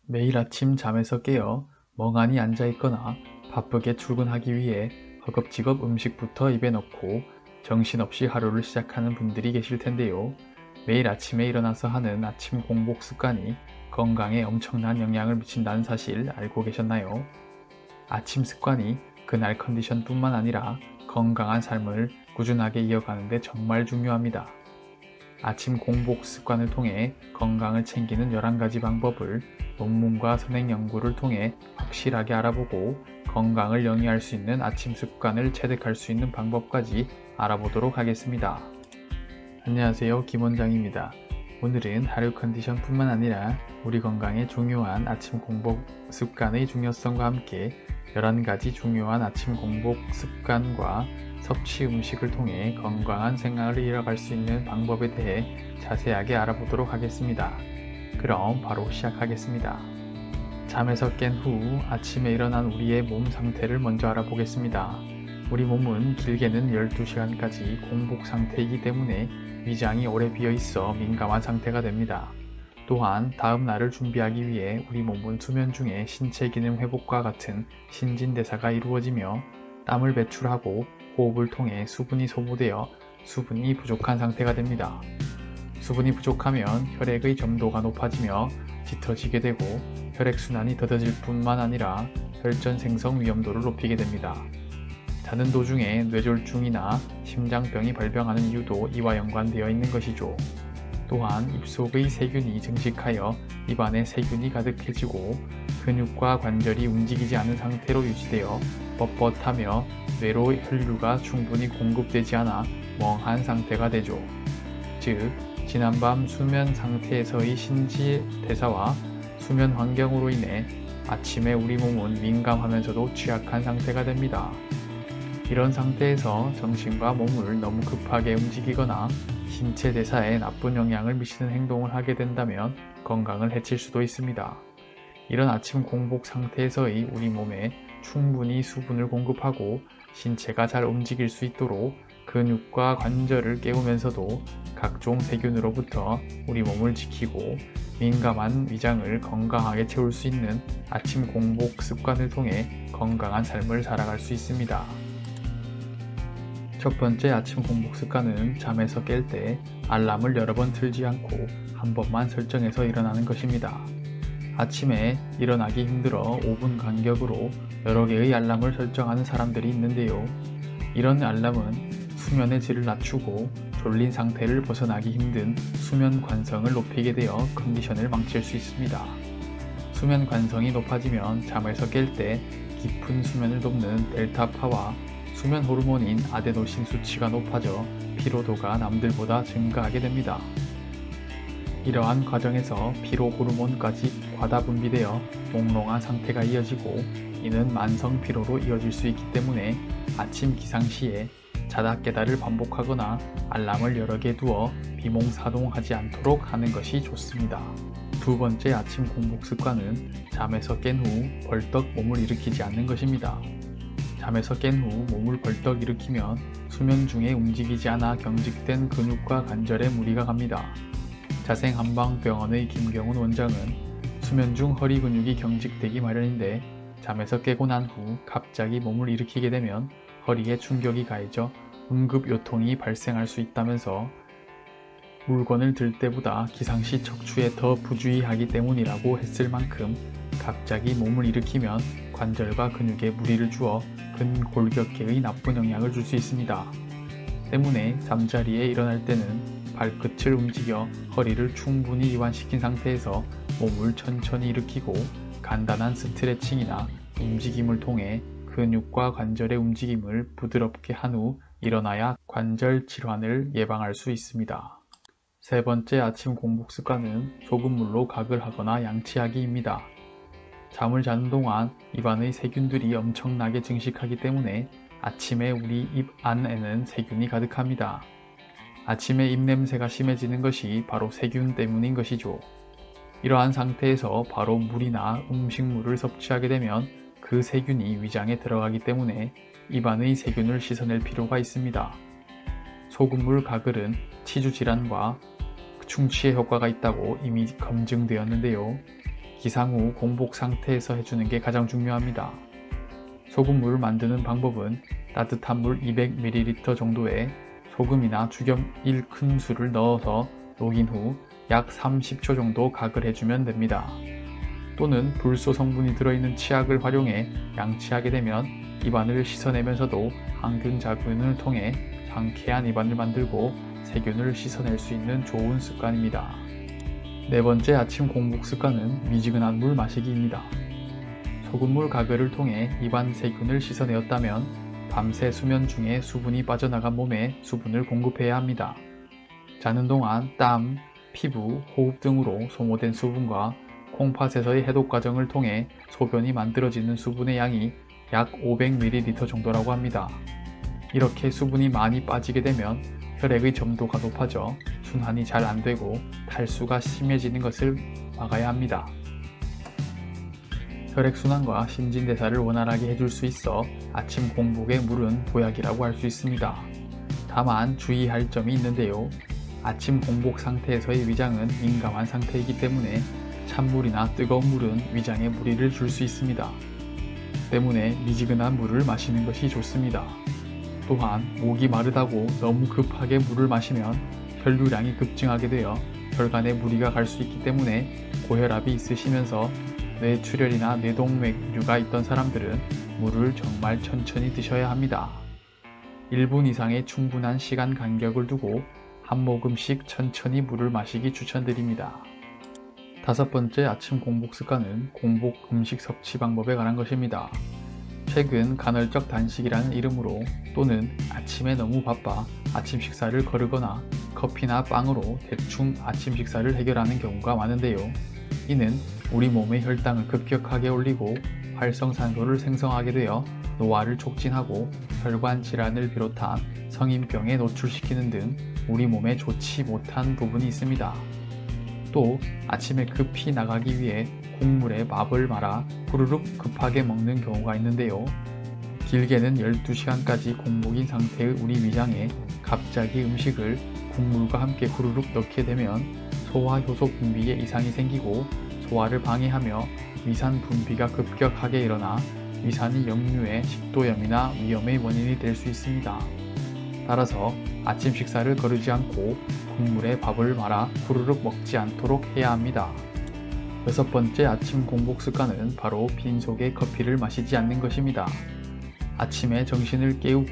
매일 아침 잠에서 깨어 멍하니 앉아있거나 바쁘게 출근하기 위해 허겁지겁 음식부터 입에 넣고 정신없이 하루를 시작하는 분들이 계실 텐데요. 매일 아침에 일어나서 하는 아침 공복 습관이 건강에 엄청난 영향을 미친다는 사실 알고 계셨나요? 아침 습관이 그날 컨디션뿐만 아니라 건강한 삶을 꾸준하게 이어가는 데 정말 중요합니다. 아침 공복 습관을 통해 건강을 챙기는 11가지 방법을 논문과 선행 연구를 통해 확실하게 알아보고 건강을 영위할 수 있는 아침 습관을 체득할 수 있는 방법까지 알아보도록 하겠습니다. 안녕하세요, 김 원장입니다. 오늘은 하루 컨디션뿐만 아니라 우리 건강에 중요한 아침 공복 습관의 중요성과 함께 11가지 중요한 아침 공복 습관과 섭취 음식을 통해 건강한 생활을 이어갈 수 있는 방법에 대해 자세하게 알아보도록 하겠습니다. 그럼 바로 시작하겠습니다. 잠에서 깬 후 아침에 일어난 우리의 몸 상태를 먼저 알아보겠습니다. 우리 몸은 길게는 12시간까지 공복 상태이기 때문에 위장이 오래 비어 있어 민감한 상태가 됩니다. 또한 다음 날을 준비하기 위해 우리 몸은 수면 중에 신체 기능 회복과 같은 신진대사가 이루어지며 땀을 배출하고 호흡을 통해 수분이 소모되어 수분이 부족한 상태가 됩니다. 수분이 부족하면 혈액의 점도가 높아지며 짙어지게 되고 혈액순환이 더뎌질 뿐만 아니라 혈전 생성 위험도를 높이게 됩니다. 자는 도중에 뇌졸중이나 심장병이 발병하는 이유도 이와 연관되어 있는 것이죠. 또한 입속의 세균이 증식하여 입안에 세균이 가득해지고 근육과 관절이 움직이지 않은 상태로 유지되어 뻣뻣하며 뇌로 혈류가 충분히 공급되지 않아 멍한 상태가 되죠. 즉, 지난밤 수면 상태에서의 신진대사와 수면 환경으로 인해 아침에 우리 몸은 민감하면서도 취약한 상태가 됩니다. 이런 상태에서 정신과 몸을 너무 급하게 움직이거나 신체 대사에 나쁜 영향을 미치는 행동을 하게 된다면 건강을 해칠 수도 있습니다. 이런 아침 공복 상태에서의 우리 몸에 충분히 수분을 공급하고 신체가 잘 움직일 수 있도록 근육과 관절을 깨우면서도 각종 세균으로부터 우리 몸을 지키고 민감한 위장을 건강하게 채울 수 있는 아침 공복 습관을 통해 건강한 삶을 살아갈 수 있습니다. 첫 번째 아침 공복 습관은 잠에서 깰 때 알람을 여러 번 틀지 않고 한 번만 설정해서 일어나는 것입니다. 아침에 일어나기 힘들어 5분 간격으로 여러 개의 알람을 설정하는 사람들이 있는데요. 이런 알람은 수면의 질을 낮추고 졸린 상태를 벗어나기 힘든 수면 관성을 높이게 되어 컨디션을 망칠 수 있습니다. 수면 관성이 높아지면 잠에서 깰 때 깊은 수면을 돕는 델타파와 수면 호르몬인 아데노신 수치가 높아져 피로도가 남들보다 증가하게 됩니다. 이러한 과정에서 피로 호르몬까지 과다 분비되어 몽롱한 상태가 이어지고 이는 만성 피로로 이어질 수 있기 때문에 아침 기상 시에 자다 깨다를 반복하거나 알람을 여러 개 두어 비몽사동하지 않도록 하는 것이 좋습니다. 두 번째 아침 공복 습관은 잠에서 깬 후 벌떡 몸을 일으키지 않는 것입니다. 잠에서 깬 후 몸을 벌떡 일으키면 수면 중에 움직이지 않아 경직된 근육과 관절에 무리가 갑니다. 자생한방병원의 김경훈 원장은 수면 중 허리 근육이 경직되기 마련인데 잠에서 깨고 난 후 갑자기 몸을 일으키게 되면 허리에 충격이 가해져 응급요통이 발생할 수 있다면서 물건을 들 때보다 기상시 척추에 더 부주의하기 때문이라고 했을 만큼 갑자기 몸을 일으키면 관절과 근육에 무리를 주어 근골격계의 나쁜 영향을 줄 수 있습니다. 때문에 잠자리에 일어날 때는 발끝을 움직여 허리를 충분히 이완시킨 상태에서 몸을 천천히 일으키고 간단한 스트레칭이나 움직임을 통해 근육과 관절의 움직임을 부드럽게 한 후 일어나야 관절 질환을 예방할 수 있습니다. 세 번째 아침 공복 습관은 소금물로 각을 하거나 양치하기입니다. 잠을 자는 동안 입안의 세균들이 엄청나게 증식하기 때문에 아침에 우리 입 안에는 세균이 가득합니다. 아침에 입냄새가 심해지는 것이 바로 세균 때문인 것이죠. 이러한 상태에서 바로 물이나 음식물을 섭취하게 되면 그 세균이 위장에 들어가기 때문에 입안의 세균을 씻어낼 필요가 있습니다. 소금물 가글은 치주 질환과 충치에 효과가 있다고 이미 검증되었는데요. 기상 후 공복 상태에서 해주는 게 가장 중요합니다. 소금물을 만드는 방법은 따뜻한 물 200ml 정도에 소금이나 죽염 1큰술을 넣어서 녹인 후 약 30초 정도 각을 해주면 됩니다. 또는 불소 성분이 들어있는 치약을 활용해 양치하게 되면 입안을 씻어내면서도 항균자균을 통해 상쾌한 입안을 만들고 세균을 씻어낼 수 있는 좋은 습관입니다. 네 번째 아침 공복 습관은 미지근한 물 마시기입니다. 소금물 가글을 통해 입안 세균을 씻어내었다면 밤새 수면 중에 수분이 빠져나간 몸에 수분을 공급해야 합니다. 자는 동안 땀, 피부, 호흡 등으로 소모된 수분과 콩팥에서의 해독 과정을 통해 소변이 만들어지는 수분의 양이 약 500ml 정도라고 합니다. 이렇게 수분이 많이 빠지게 되면 혈액의 점도가 높아져 순환이 잘 안되고 탈수가 심해지는 것을 막아야 합니다. 혈액순환과 신진대사를 원활하게 해줄 수 있어 아침 공복의 물은 보약이라고 할 수 있습니다. 다만 주의할 점이 있는데요. 아침 공복 상태에서의 위장은 민감한 상태이기 때문에 찬물이나 뜨거운 물은 위장에 무리를 줄 수 있습니다. 때문에 미지근한 물을 마시는 것이 좋습니다. 또한 목이 마르다고 너무 급하게 물을 마시면 혈류량이 급증하게 되어 혈관에 무리가 갈 수 있기 때문에 고혈압이 있으시면서 뇌출혈이나 뇌동맥류가 있던 사람들은 물을 정말 천천히 드셔야 합니다. 1분 이상의 충분한 시간 간격을 두고 한 모금씩 천천히 물을 마시기 추천드립니다. 다섯 번째 아침 공복 습관은 공복 음식 섭취 방법에 관한 것입니다. 최근 간헐적 단식이라는 이름으로 또는 아침에 너무 바빠 아침 식사를 거르거나 커피나 빵으로 대충 아침 식사를 해결하는 경우가 많은데요. 이는 우리 몸의 혈당을 급격하게 올리고 활성산소를 생성하게 되어 노화를 촉진하고 혈관 질환을 비롯한 성인병에 노출시키는 등 우리 몸에 좋지 못한 부분이 있습니다. 또 아침에 급히 나가기 위해 국물에 밥을 말아 후루룩 급하게 먹는 경우가 있는데요. 길게는 12시간까지 공복인 상태의 우리 위장에 갑자기 음식을 국물과 함께 후루룩 넣게 되면 소화 효소 분비에 이상이 생기고 소화를 방해하며 위산 분비가 급격하게 일어나 위산이 역류해 식도염이나 위염의 원인이 될 수 있습니다. 따라서 아침 식사를 거르지 않고 국물에 밥을 말아 후루룩 먹지 않도록 해야 합니다. 여섯 번째 아침 공복 습관은 바로 빈속에 커피를 마시지 않는 것입니다. 아침에 정신을 깨우고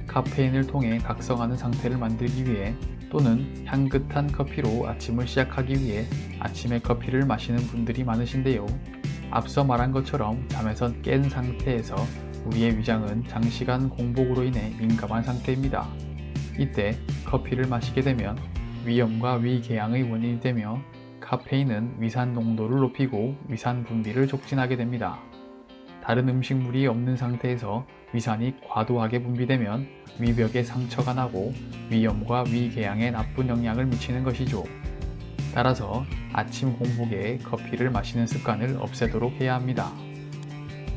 카페인을 통해 각성하는 상태를 만들기 위해 또는 향긋한 커피로 아침을 시작하기 위해 아침에 커피를 마시는 분들이 많으신데요. 앞서 말한 것처럼 잠에서 깬 상태에서 우리의 위장은 장시간 공복으로 인해 민감한 상태입니다. 이때 커피를 마시게 되면 위염과 위궤양의 원인이 되며 카페인은 위산 농도를 높이고 위산 분비를 촉진하게 됩니다. 다른 음식물이 없는 상태에서 위산이 과도하게 분비되면 위벽에 상처가 나고 위염과 위궤양에 나쁜 영향을 미치는 것이죠. 따라서 아침 공복에 커피를 마시는 습관을 없애도록 해야 합니다.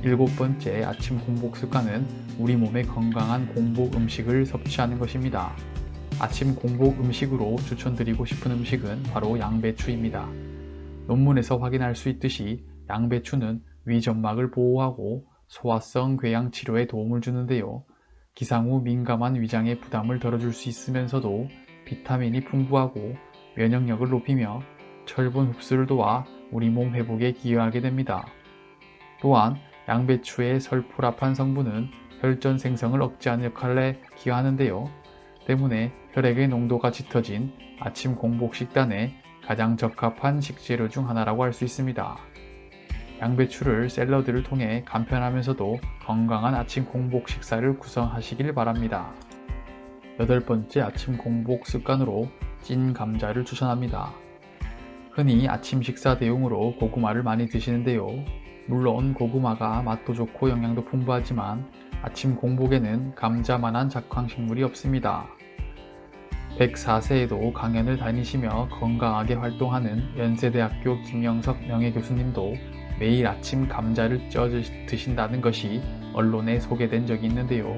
일곱 번째 아침 공복 습관은 우리 몸에 건강한 공복 음식을 섭취하는 것입니다. 아침 공복 음식으로 추천드리고 싶은 음식은 바로 양배추입니다. 논문에서 확인할 수 있듯이 양배추는 위점막을 보호하고 소화성 궤양 치료에 도움을 주는데요. 기상 후 민감한 위장의 부담을 덜어줄 수 있으면서도 비타민이 풍부하고 면역력을 높이며 철분 흡수를 도와 우리 몸 회복에 기여하게 됩니다. 또한 양배추의 설포라판 성분은 혈전 생성을 억제하는 역할에 기여하는데요. 때문에 혈액의 농도가 짙어진 아침 공복 식단에 가장 적합한 식재료 중 하나라고 할 수 있습니다. 양배추를 샐러드를 통해 간편하면서도 건강한 아침 공복 식사를 구성하시길 바랍니다. 여덟 번째 아침 공복 습관으로 찐 감자를 추천합니다. 흔히 아침 식사 대용으로 고구마를 많이 드시는데요. 물론 고구마가 맛도 좋고 영양도 풍부하지만 아침 공복에는 감자만한 작황식물이 없습니다. 104세에도 강연을 다니시며 건강하게 활동하는 연세대학교 김영석 명예교수님도 매일 아침 감자를 쪄 드신다는 것이 언론에 소개된 적이 있는데요.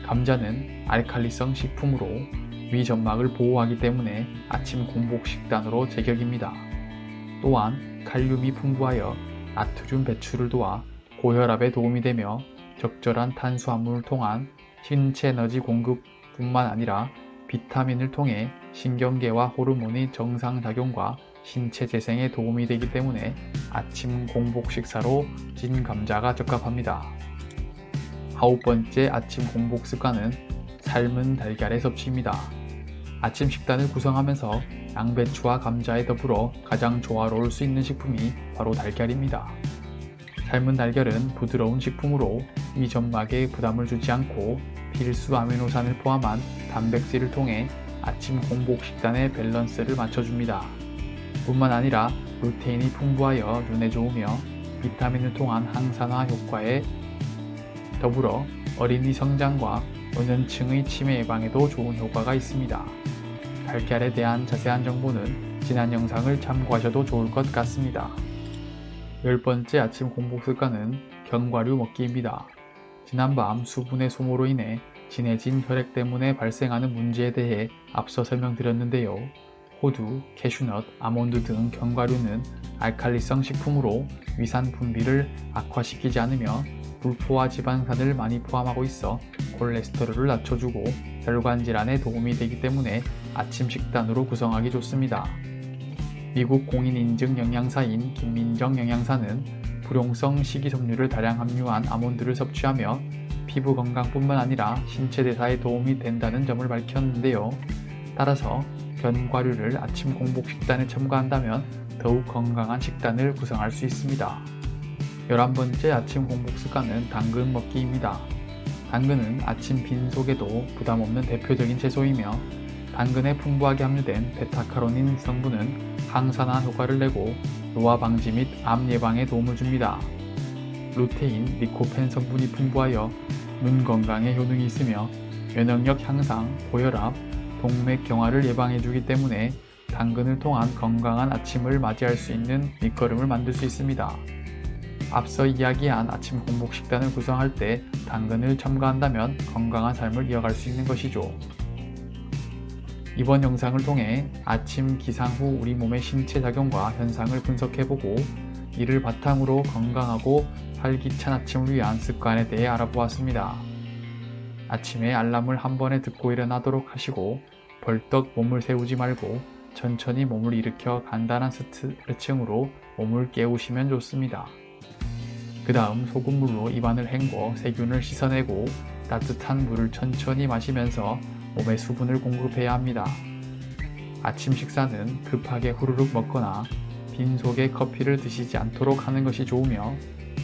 감자는 알칼리성 식품으로 위점막을 보호하기 때문에 아침 공복 식단으로 제격입니다. 또한 칼륨이 풍부하여 나트륨 배출을 도와 고혈압에 도움이 되며 적절한 탄수화물을 통한 신체 에너지 공급뿐만 아니라 비타민을 통해 신경계와 호르몬의 정상작용과 신체 재생에 도움이 되기 때문에 아침 공복 식사로 찐 감자가 적합합니다. 9번째 아침 공복 습관은 삶은 달걀의 섭취입니다. 아침 식단을 구성하면서 양배추와 감자에 더불어 가장 조화로울 수 있는 식품이 바로 달걀입니다. 삶은 달걀은 부드러운 식품으로 위 점막에 부담을 주지 않고 필수 아미노산을 포함한 단백질을 통해 아침 공복 식단의 밸런스를 맞춰줍니다. 뿐만 아니라 루테인이 풍부하여 눈에 좋으며 비타민을 통한 항산화 효과에 더불어 어린이 성장과 노년층의 치매 예방에도 좋은 효과가 있습니다. 달걀에 대한 자세한 정보는 지난 영상을 참고하셔도 좋을 것 같습니다. 10번째 아침 공복 습관은 견과류 먹기입니다. 지난밤 수분의 소모로 인해 진해진 혈액 때문에 발생하는 문제에 대해 앞서 설명드렸는데요. 호두, 캐슈넛, 아몬드 등 견과류는 알칼리성 식품으로 위산 분비를 악화시키지 않으며 불포화 지방산을 많이 포함하고 있어 콜레스테롤을 낮춰주고 혈관 질환에 도움이 되기 때문에 아침 식단으로 구성하기 좋습니다. 미국 공인 인증 영양사인 김민정 영양사는 불용성 식이섬유를 다량 함유한 아몬드를 섭취하며 피부 건강뿐만 아니라 신체 대사에 도움이 된다는 점을 밝혔는데요. 따라서 견과류를 아침 공복 식단에 첨가한다면 더욱 건강한 식단을 구성할 수 있습니다. 11번째 아침 공복 습관은 당근 먹기입니다. 당근은 아침 빈속에도 부담없는 대표적인 채소이며 당근에 풍부하게 함유된 베타카로닌 성분은 항산화 효과를 내고 노화 방지 및 암 예방에 도움을 줍니다. 루테인, 리코펜 성분이 풍부하여 눈 건강에 효능이 있으며 면역력 향상, 고혈압, 동맥경화를 예방해주기 때문에 당근을 통한 건강한 아침을 맞이할 수 있는 밑거름을 만들 수 있습니다. 앞서 이야기한 아침 공복 식단을 구성할 때 당근을 첨가한다면 건강한 삶을 이어갈 수 있는 것이죠. 이번 영상을 통해 아침 기상 후 우리 몸의 신체 작용과 현상을 분석해보고 이를 바탕으로 건강하고 활기찬 아침을 위한 습관에 대해 알아보았습니다. 아침에 알람을 한 번에 듣고 일어나도록 하시고 벌떡 몸을 세우지 말고 천천히 몸을 일으켜 간단한 스트레칭으로 몸을 깨우시면 좋습니다. 그 다음 소금물로 입안을 헹궈 세균을 씻어내고 따뜻한 물을 천천히 마시면서 몸에 수분을 공급해야 합니다. 아침 식사는 급하게 후루룩 먹거나 빈속에 커피를 드시지 않도록 하는 것이 좋으며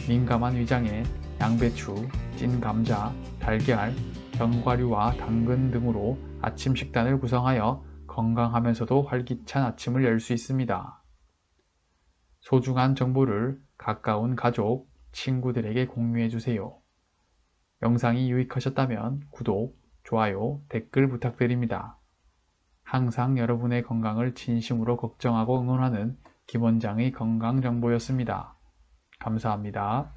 민감한 위장에 양배추, 찐 감자, 달걀, 견과류와 당근 등으로 아침 식단을 구성하여 건강하면서도 활기찬 아침을 열 수 있습니다. 소중한 정보를 가까운 가족, 친구들에게 공유해주세요. 영상이 유익하셨다면 구독, 좋아요, 댓글 부탁드립니다. 항상 여러분의 건강을 진심으로 걱정하고 응원하는 김원장의 건강정보였습니다. 감사합니다.